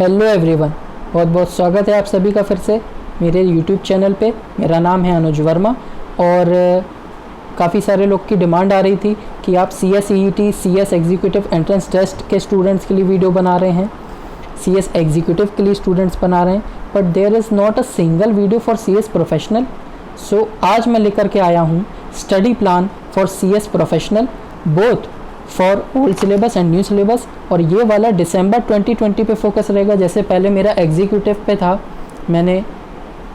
Hello everyone, बहुत बहुत स्वागत है आप सभी का फिर से मेरे यूट्यूब चैनल पे। मेरा नाम है अनुज वर्मा और काफ़ी सारे लोग की डिमांड आ रही थी कि आप CS CS executive entrance test के स्टूडेंट्स के लिए वीडियो बना रहे हैं, CS एग्जीक्यूटिव के लिए स्टूडेंट्स बना रहे हैं, but there is not a single video for CS professional. So आज मैं लेकर के आया हूँ study plan for CS professional, both for old syllabus and new syllabus. और ये वाला दिसंबर 2020 पे फोकस रहेगा। जैसे पहले मेरा एग्जीक्यूटिव पे था, मैंने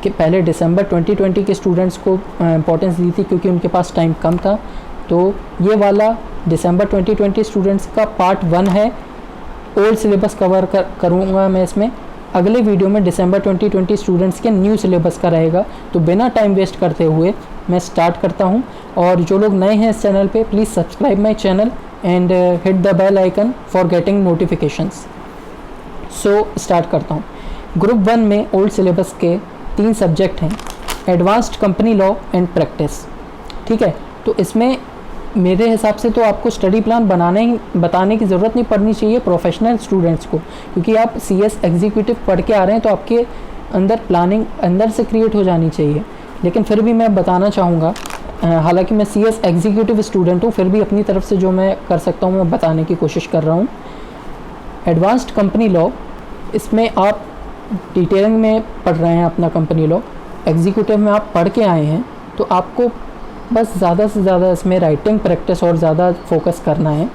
कि पहले दिसंबर 2020 के स्टूडेंट्स को इम्पोर्टेंस दी थी क्योंकि उनके पास टाइम कम था। तो ये वाला दिसंबर 2020 स्टूडेंट्स का पार्ट 1 है। ओल्ड सिलेबस कवर करूँगा मैं इसमें। अगले वीडियो में दिसंबर 2020 स्टूडेंट्स के न्यू सिलेबस का रहेगा। तो बिना टाइम वेस्ट करते हुए मैं स्टार्ट करता हूँ। और जो लोग नए हैं इस चैनल पे, please subscribe my channel and hit the bell icon for getting notifications. So start करता हूँ। ग्रुप 1 में ओल्ड सिलेबस के 3 सब्जेक्ट हैं, advanced company law and practice. ठीक है, तो इसमें मेरे हिसाब से तो आपको स्टडी प्लान बताने की ज़रूरत नहीं पड़नी चाहिए प्रोफेशनल स्टूडेंट्स को, क्योंकि आप CS एग्जीक्यूटिव पढ़ के आ रहे हैं तो आपके अंदर प्लानिंग अंदर से क्रिएट हो जानी चाहिए। लेकिन फिर भी मैं बताना चाहूँगा, हालांकि मैं CS एग्जीक्यूटिव स्टूडेंट हूँ, फिर भी अपनी तरफ से जो मैं कर सकता हूँ मैं बताने की कोशिश कर रहा हूँ। एडवांस्ड कंपनी लॉ, इसमें आप डिटेलिंग में पढ़ रहे हैं अपना कंपनी लॉ, एग्जीक्यूटिव में आप पढ़ के आए हैं, तो आपको बस ज़्यादा से ज़्यादा इसमें राइटिंग प्रैक्टिस और ज़्यादा फोकस करना है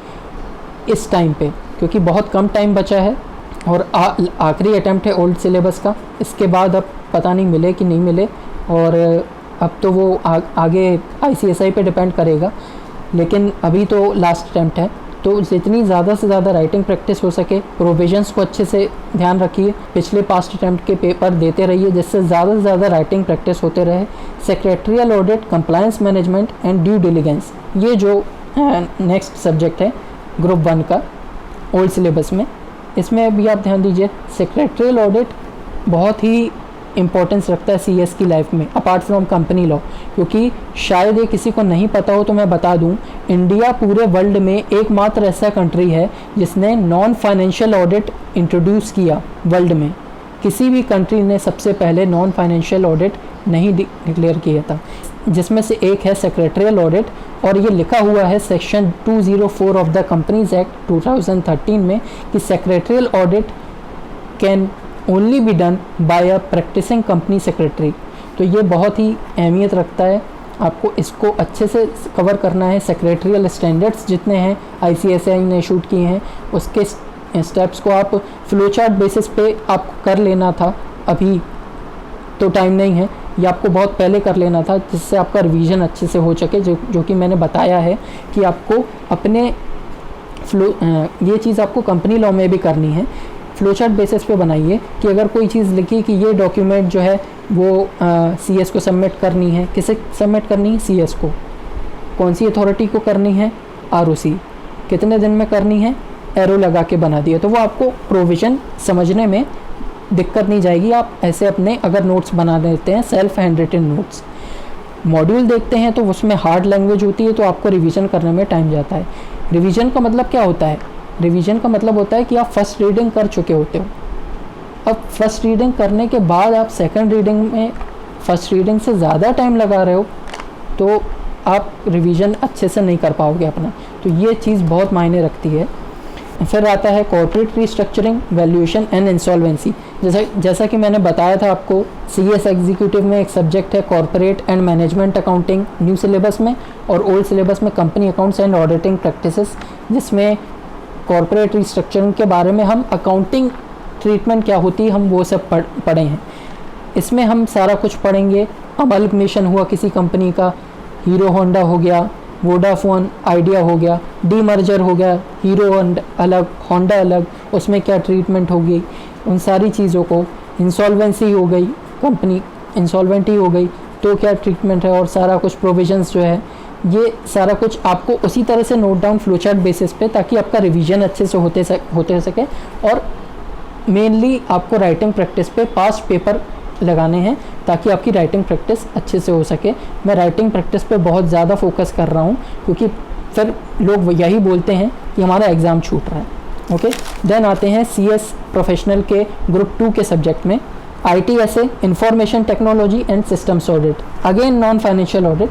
इस टाइम पे, क्योंकि बहुत कम टाइम बचा है और आखिरी अटैम्प्ट है ओल्ड सिलेबस का। इसके बाद अब पता नहीं मिले कि नहीं मिले, और अब तो वो आगे ICSI पे डिपेंड करेगा, लेकिन अभी तो लास्ट अटैम्प्ट है। तो जितनी ज़्यादा से ज़्यादा राइटिंग प्रैक्टिस हो सके, प्रोविजंस को अच्छे से ध्यान रखिए, पिछले पास्ट अटैम्प्ट के पेपर देते रहिए जिससे ज़्यादा से ज़्यादा राइटिंग प्रैक्टिस होते रहे। Secretarial audit, compliance management and due diligence, ये जो नेक्स्ट सब्जेक्ट है ग्रुप 1 का ओल्ड सिलेबस में, इसमें भी आप ध्यान दीजिए। सेक्रेटरियल ऑडिट बहुत ही इम्पोर्टेंस रखता है CS की लाइफ में, अपार्ट फ्रॉम कंपनी लॉ, क्योंकि शायद ये किसी को नहीं पता हो तो मैं बता दूं, इंडिया पूरे वर्ल्ड में एकमात्र ऐसा कंट्री है जिसने नॉन फाइनेंशियल ऑडिट इंट्रोड्यूस किया वर्ल्ड में। किसी भी कंट्री ने सबसे पहले नॉन फाइनेंशियल ऑडिट नहीं डिक्लेयर किया था, जिसमें से एक है सेक्रेटरियल ऑडिट। और ये लिखा हुआ है section 204 of the companies act 2013 में कि secretarial audit can only be done by a practising company secretary. तो ये बहुत ही अहमियत रखता है, आपको इसको अच्छे से कवर करना है। सेक्रेटरियल स्टैंडर्ड्स जितने हैं ICSI ने शूट किए हैं, उसके स्टेप्स को आप फ्लो चार्ट बेसिस पे आप कर लेना था। अभी तो टाइम नहीं है, ये आपको बहुत पहले कर लेना था जिससे आपका रिवीजन अच्छे से हो सके, जो कि मैंने बताया है कि आपको अपने ये चीज़ आपको कंपनी लॉ में भी करनी है। फ्लो चार्ट बेसिस पे बनाइए कि अगर कोई चीज़ लिखी कि ये डॉक्यूमेंट जो है वो CS को सबमिट करनी है, किसे सबमिट करनी है? CS को। कौन सी अथॉरिटी को करनी है? ROC। कितने दिन में करनी है? एरो लगा के बना दिया, तो वो आपको प्रोविज़न समझने में दिक्कत नहीं जाएगी। आप ऐसे अपने अगर नोट्स बना लेते हैं, self hand written notes. Module देखते हैं तो उसमें हार्ड लैंग्वेज होती है, तो आपको रिवीजन करने में टाइम जाता है। रिवीजन का मतलब क्या होता है? रिवीजन का मतलब होता है कि आप फर्स्ट रीडिंग कर चुके होते हो। अब फर्स्ट रीडिंग करने के बाद आप सेकंड रीडिंग में फर्स्ट रीडिंग से ज़्यादा टाइम लगा रहे हो, तो आप रिवीजन अच्छे से नहीं कर पाओगे अपना। तो ये चीज़ बहुत मायने रखती है। फिर आता है corporate restructuring, valuation and insolvency. जैसा कि मैंने बताया था आपको, CS एग्जीक्यूटिव में एक सब्जेक्ट है corporate and management accounting new syllabus में, और ओल्ड सिलेबस में company accounts and auditing practices, जिसमें कॉर्पोरेट रिस्ट्रक्चरिंग के बारे में हम अकाउंटिंग ट्रीटमेंट क्या होती है हम वो सब पढ़े हैं। इसमें हम सारा कुछ पढ़ेंगे। अमलगमेशन हुआ किसी कंपनी का, हीरो होंडा हो गया, वोडाफोन आइडिया हो गया, डीमर्जर हो गया, हीरो अलग होंडा अलग, उसमें क्या ट्रीटमेंट होगी, उन सारी चीज़ों को। इंसॉल्वेंसी हो गई, कंपनी इंसॉल्वेंटी हो गई तो क्या ट्रीटमेंट है, और सारा कुछ प्रोविजंस जो है, ये सारा कुछ आपको उसी तरह से note down flow chart basis पे, ताकि आपका रिवीजन अच्छे से होते सके। और मेनली आपको राइटिंग प्रैक्टिस पे पास्ट पेपर लगाने हैं ताकि आपकी राइटिंग प्रैक्टिस अच्छे से हो सके। मैं राइटिंग प्रैक्टिस पे बहुत ज़्यादा फोकस कर रहा हूँ, क्योंकि फिर लोग यही बोलते हैं कि हमारा एग्ज़ाम छूट रहा है। ओके। देन आते हैं CS प्रोफेशनल के ग्रुप 2 के सब्जेक्ट में, ITSA information technology and systems audit, again non financial audit,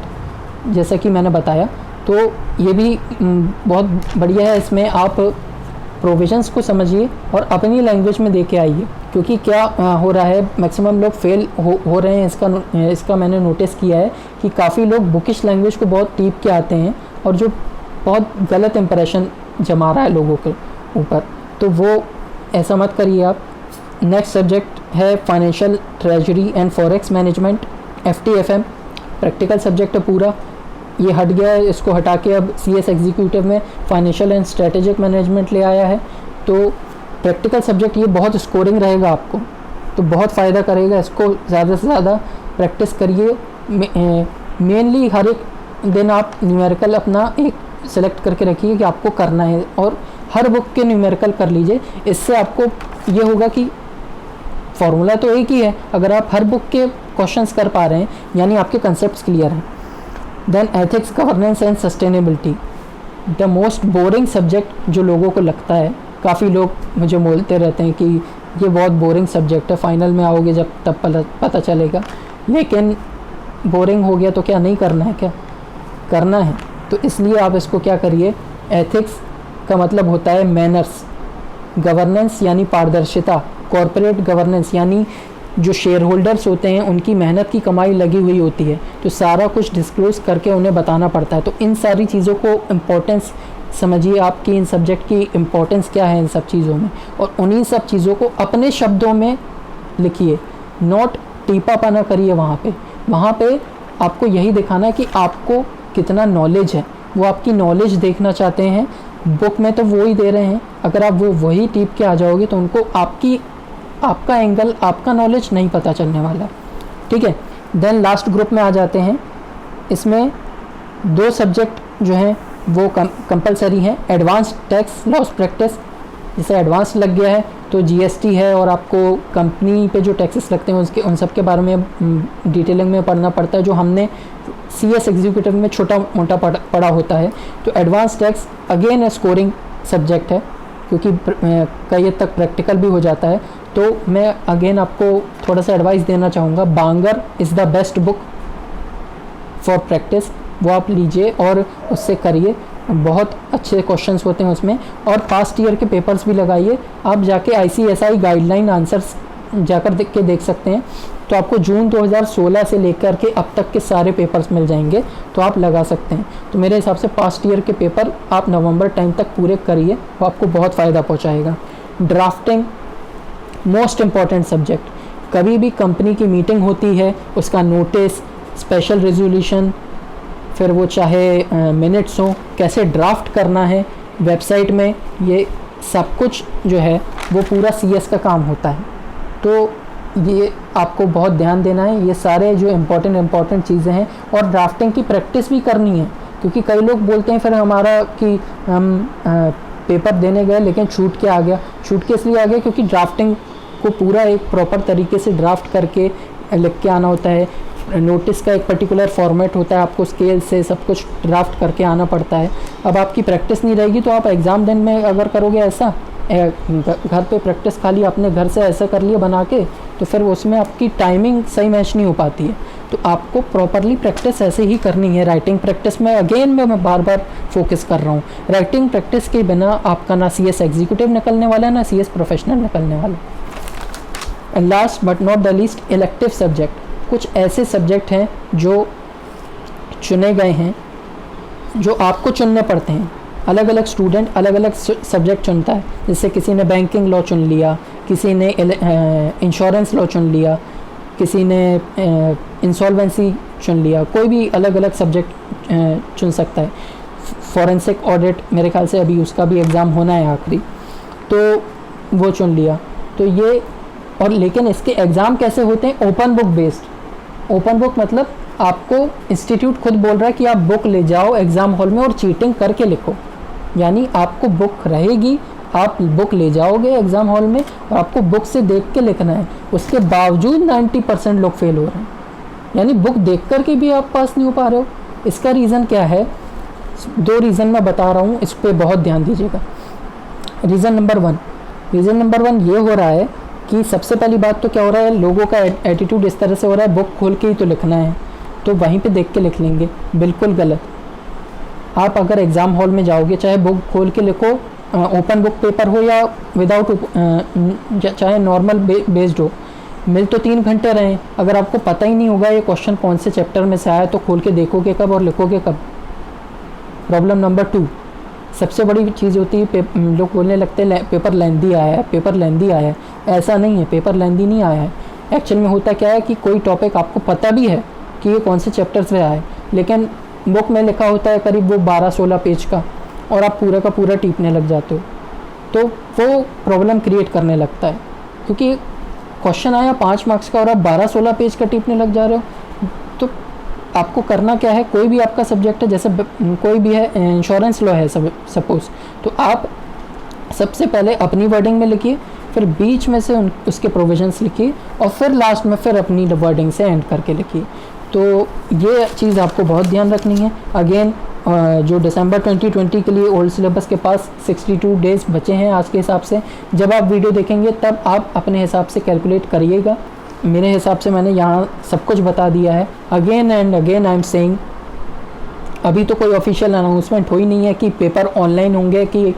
जैसा कि मैंने बताया। तो ये भी बहुत बढ़िया है। इसमें आप प्रोविजंस को समझिए और अपनी लैंग्वेज में दे के आइए, क्योंकि क्या हो रहा है, मैक्सिमम लोग फेल हो रहे हैं। इसका मैंने नोटिस किया है कि काफ़ी लोग बुकिश लैंग्वेज को बहुत टीप के आते हैं और जो बहुत गलत इंप्रेशन जमा रहा है लोगों के ऊपर, तो वो ऐसा मत करिए आप। नेक्स्ट सब्जेक्ट है financial treasury and forex management, FTFM, practical subject है पूरा। ये हट गया है, इसको हटा के अब CS एग्जीक्यूटिव में फाइनेंशियल एंड स्ट्रेटेजिक मैनेजमेंट ले आया है। तो प्रैक्टिकल सब्जेक्ट ये बहुत स्कोरिंग रहेगा आपको, तो बहुत फ़ायदा करेगा। इसको ज़्यादा से ज़्यादा प्रैक्टिस करिए। मेनली हर एक दिन आप न्यूमेरिकल अपना एक सेलेक्ट करके रखिए कि आपको करना है, और हर बुक के न्यूमेरिकल कर लीजिए। इससे आपको ये होगा कि फॉर्मूला तो एक ही है, अगर आप हर बुक के क्वेश्चंस कर पा रहे हैं यानी आपके कंसेप्ट्स क्लियर हैं। Then ethics, governance and sustainability, the most boring subject जो लोगों को लगता है। काफ़ी लोग मुझे बोलते रहते हैं कि ये बहुत बोरिंग सब्जेक्ट है, फाइनल में आओगे जब तब पता चलेगा। लेकिन बोरिंग हो गया तो क्या नहीं करना है? क्या करना है। तो इसलिए आप इसको क्या करिए, एथिक्स का मतलब होता है मैनर्स, गवर्नेंस यानी पारदर्शिता, कॉरपोरेट गवर्नेंस यानी जो शेयर होल्डर्स होते हैं उनकी मेहनत की कमाई लगी हुई होती है, तो सारा कुछ डिस्क्लोज़ करके उन्हें बताना पड़ता है। तो इन सारी चीज़ों को इम्पोर्टेंस समझिए, आपकी इन सब्जेक्ट की इम्पोर्टेंस क्या है इन सब चीज़ों में, और उन्हीं सब चीज़ों को अपने शब्दों में लिखिए, नोट टीपापना करिए। वहाँ पे आपको यही दिखाना है कि आपको कितना नॉलेज है, वो आपकी नॉलेज देखना चाहते हैं। बुक में तो वो ही दे रहे हैं, अगर आप वही टीप के आ जाओगे तो उनको आपका एंगल, आपका नॉलेज नहीं पता चलने वाला। ठीक है। देन लास्ट ग्रुप में आ जाते हैं। इसमें 2 सब्जेक्ट जो हैं वो कंपलसरी हैं, एडवांस टैक्स लॉस प्रैक्टिस, जैसे एडवांस लग गया है तो GST है, और आपको कंपनी पे जो टैक्सेस लगते हैं उसके उन सब के बारे में डिटेलिंग में पढ़ना पड़ता है, जो हमने CS एग्जीक्यूटिव में छोटा मोटा पढ़ा होता है। तो advance tax again scoring subject है, क्योंकि कई हद तक प्रैक्टिकल भी हो जाता है। तो मैं अगेन आपको थोड़ा सा एडवाइस देना चाहूँगा, Bangar is the best book for practice, वो आप लीजिए और उससे करिए। बहुत अच्छे क्वेश्चंस होते हैं उसमें, और पास्ट ईयर के पेपर्स भी लगाइए। आप जाके ICSI गाइडलाइन आंसर्स जाकर देख सकते हैं, तो आपको जून 2016 से लेकर के अब तक के सारे पेपर्स मिल जाएंगे, तो आप लगा सकते हैं। तो मेरे हिसाब से पास्ट ईयर के पेपर आप नवंबर टाइम तक पूरे करिए, वो आपको बहुत फ़ायदा पहुंचाएगा। ड्राफ्टिंग मोस्ट इम्पॉर्टेंट सब्जेक्ट, कभी भी कंपनी की मीटिंग होती है, उसका नोटिस, स्पेशल रेजोल्यूशन, फिर वो चाहे मिनट्स हो, कैसे ड्राफ्ट करना है वेबसाइट में, ये सब कुछ जो है वो पूरा CS का काम होता है। तो ये आपको बहुत ध्यान देना है, ये सारे जो इम्पोर्टेंट चीज़ें हैं, और ड्राफ्टिंग की प्रैक्टिस भी करनी है, क्योंकि कई लोग बोलते हैं फिर हमारा कि हम पेपर देने गए लेकिन छूट के आ गया। छूट के इसलिए आ गया क्योंकि ड्राफ्टिंग को पूरा एक प्रॉपर तरीके से ड्राफ्ट करके लिख के आना होता है। नोटिस का एक पर्टिकुलर फॉर्मेट होता है, आपको स्केल से सब कुछ ड्राफ्ट करके आना पड़ता है। अब आपकी प्रैक्टिस नहीं रहेगी तो आप एग्ज़ाम दिन में अगर करोगे ऐसा, घर पे प्रैक्टिस खाली अपने घर से ऐसा कर लिया बना के, तो फिर उसमें आपकी टाइमिंग सही मैच नहीं हो पाती है। तो आपको प्रॉपरली प्रैक्टिस ऐसे ही करनी है। राइटिंग प्रैक्टिस में अगेन मैं बार बार फोकस कर रहा हूँ, राइटिंग प्रैक्टिस के बिना आपका ना CS एग्जीक्यूटिव निकलने वाला है, ना CS प्रोफेशनल निकलने वाला। And last but not the least, elective subject. कुछ ऐसे सब्जेक्ट हैं जो चुने गए हैं, जो आपको चुनने पड़ते हैं। अलग अलग स्टूडेंट अलग अलग सब्जेक्ट चुनता है, जैसे किसी ने बैंकिंग लॉ चुन लिया, किसी ने इंश्योरेंस लॉ चुन लिया, किसी ने इंसॉल्वेंसी चुन लिया, कोई भी अलग अलग सब्जेक्ट चुन सकता है। फॉरेंसिक ऑडिट मेरे ख्याल से अभी उसका भी एग्ज़ाम होना है आखिरी, तो वो चुन लिया। तो ये, और लेकिन इसके एग्ज़ाम कैसे होते हैं? Open book based. Open book मतलब आपको इंस्टीट्यूट खुद बोल रहा है कि आप बुक ले जाओ एग्ज़ाम हॉल में और चीटिंग करके लिखो, यानी आपको बुक रहेगी, आप बुक ले जाओगे एग्ज़ाम हॉल में और आपको बुक से देख के लिखना है। उसके बावजूद 90% लोग फेल हो रहे हैं, यानी बुक देख कर के भी आप पास नहीं हो पा रहे हो। इसका रीज़न क्या है? 2 रीज़न मैं बता रहा हूँ, इस पर बहुत ध्यान दीजिएगा। रीज़न नंबर वन ये हो रहा है कि सबसे पहली बात तो क्या हो रहा है, लोगों का एटीट्यूड इस तरह से हो रहा है, बुक खोल के ही तो लिखना है, तो वहीं पे देख के लिख लेंगे। बिल्कुल गलत। आप अगर एग्ज़ाम हॉल में जाओगे, चाहे बुक खोल के लिखो, ओपन बुक पेपर हो या विदाउट, चाहे नॉर्मल बेस्ड हो, मिल तो 3 घंटे रहे, अगर आपको पता ही नहीं होगा ये क्वेश्चन कौन से चैप्टर में से आया तो खोल के देखोगे कब और लिखोगे कब। प्रॉब्लम नंबर 2, सबसे बड़ी चीज़ होती है लोग बोलने लगते हैं पेपर लेंदी आया है, पेपर लेंदी आया है। ऐसा नहीं है, पेपर लेंदी नहीं आया है। एक्चुअल में होता क्या है कि कोई टॉपिक आपको पता भी है कि ये कौन से चैप्टर्स में आया है, लेकिन बुक में लिखा होता है करीब वो 12-16 पेज का, और आप पूरा का पूरा टीपने लग जाते हो, तो वो प्रॉब्लम क्रिएट करने लगता है। क्योंकि क्वेश्चन आया 5 मार्क्स का और आप 12-16 पेज का टीपने लग जा रहे हो, तो आपको करना क्या है, कोई भी आपका सब्जेक्ट है, जैसे कोई भी है, इंश्योरेंस लॉ है सपोज, तो आप सबसे पहले अपनी वर्डिंग में लिखिए, फिर बीच में से उसके प्रोविजंस लिखिए, और फिर लास्ट में फिर अपनी वर्डिंग से एंड करके लिखिए। तो ये चीज़ आपको बहुत ध्यान रखनी है। अगेन जो दिसंबर 2020 के लिए ओल्ड सिलेबस के पास 62 डेज़ बचे हैं आज के हिसाब से, जब आप वीडियो देखेंगे तब आप अपने हिसाब से कैलकुलेट करिएगा। मेरे हिसाब से मैंने यहाँ सब कुछ बता दिया है। Again and again I am saying, अभी तो कोई ऑफिशियल अनाउंसमेंट हो ही नहीं है कि पेपर ऑनलाइन होंगे कि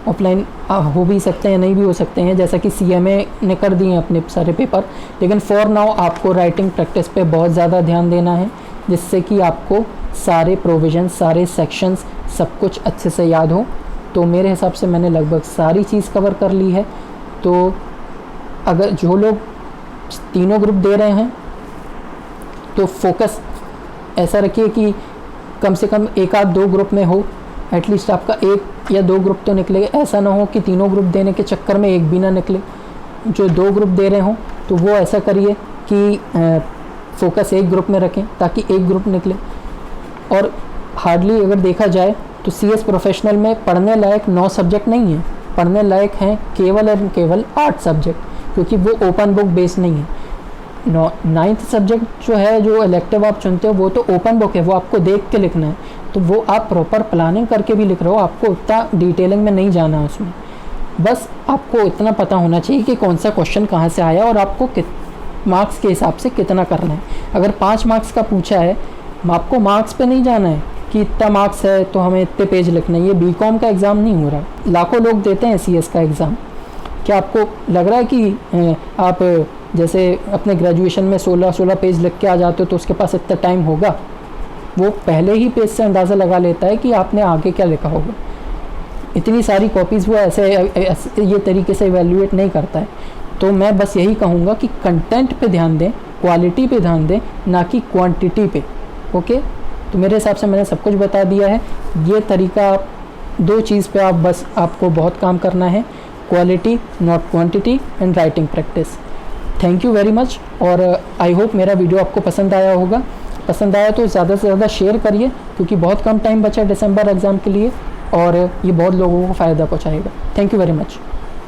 ऑफलाइन हो भी सकते हैं, नहीं भी हो सकते हैं, जैसा कि CMA ने कर दिए हैं अपने सारे पेपर। लेकिन फॉर नाउ आपको राइटिंग प्रैक्टिस पे बहुत ज़्यादा ध्यान देना है, जिससे कि आपको सारे प्रोविजन, सारे सेक्शंस, सब कुछ अच्छे से याद हो। तो मेरे हिसाब से मैंने लगभग सारी चीज़ कवर कर ली है। तो अगर जो लोग तीनों ग्रुप दे रहे हैं तो फोकस ऐसा रखिए कि कम से कम 1-2 ग्रुप में हो, एटलीस्ट आपका 1 या 2 ग्रुप तो निकले। ऐसा ना हो कि तीनों ग्रुप देने के चक्कर में एक भी ना निकले। जो 2 ग्रुप दे रहे हों तो वो ऐसा करिए कि फोकस एक ग्रुप में रखें ताकि एक ग्रुप निकले। और हार्डली अगर देखा जाए तो CS प्रोफेशनल में पढ़ने लायक 9 सब्जेक्ट नहीं है, पढ़ने लायक हैं केवल और केवल 8 सब्जेक्ट, क्योंकि वो ओपन बुक बेस्ड नहीं है। 9th सब्जेक्ट जो है, जो इलेक्टिव आप चुनते हो, वो तो ओपन बुक है, वो आपको देख के लिखना है। तो वो आप प्रॉपर प्लानिंग करके भी लिख रहे हो, आपको उतना डिटेलिंग में नहीं जाना है उसमें। बस आपको इतना पता होना चाहिए कि कौन सा क्वेश्चन कहाँ से आया और आपको मार्क्स के हिसाब से कितना करना है। अगर 5 मार्क्स का पूछा है, आपको मार्क्स पे नहीं जाना है कि इतना मार्क्स है तो हमें इतने पेज लिखना है। ये BCom का एग्ज़ाम नहीं हो रहा, लाखों लोग देते हैं CS का एग्ज़ाम। क्या आपको लग रहा है कि आप जैसे अपने ग्रेजुएशन में 16 पेज लिख के आ जाते हो तो उसके पास इतना टाइम होगा? वो पहले ही पेज से अंदाज़ा लगा लेता है कि आपने आगे क्या लिखा होगा। इतनी सारी कॉपीज़ वो ऐसे ये तरीके से इवैल्यूएट नहीं करता है। तो मैं बस यही कहूँगा कि कंटेंट पे ध्यान दें, क्वालिटी पे ध्यान दें, ना कि क्वांटिटी पे। ओके, तो मेरे हिसाब से मैंने सब कुछ बता दिया है। ये तरीका 2 चीज़ पे आप बस आपको बहुत काम करना है, quality not quantity and writing practice. Thank you very much. और आई होप मेरा वीडियो आपको पसंद आया होगा। पसंद आया तो ज़्यादा से ज़्यादा शेयर करिए, क्योंकि बहुत कम टाइम बचा है दिसंबर एग्ज़ाम के लिए और ये बहुत लोगों को फ़ायदा पहुँचाएगा। Thank you very much.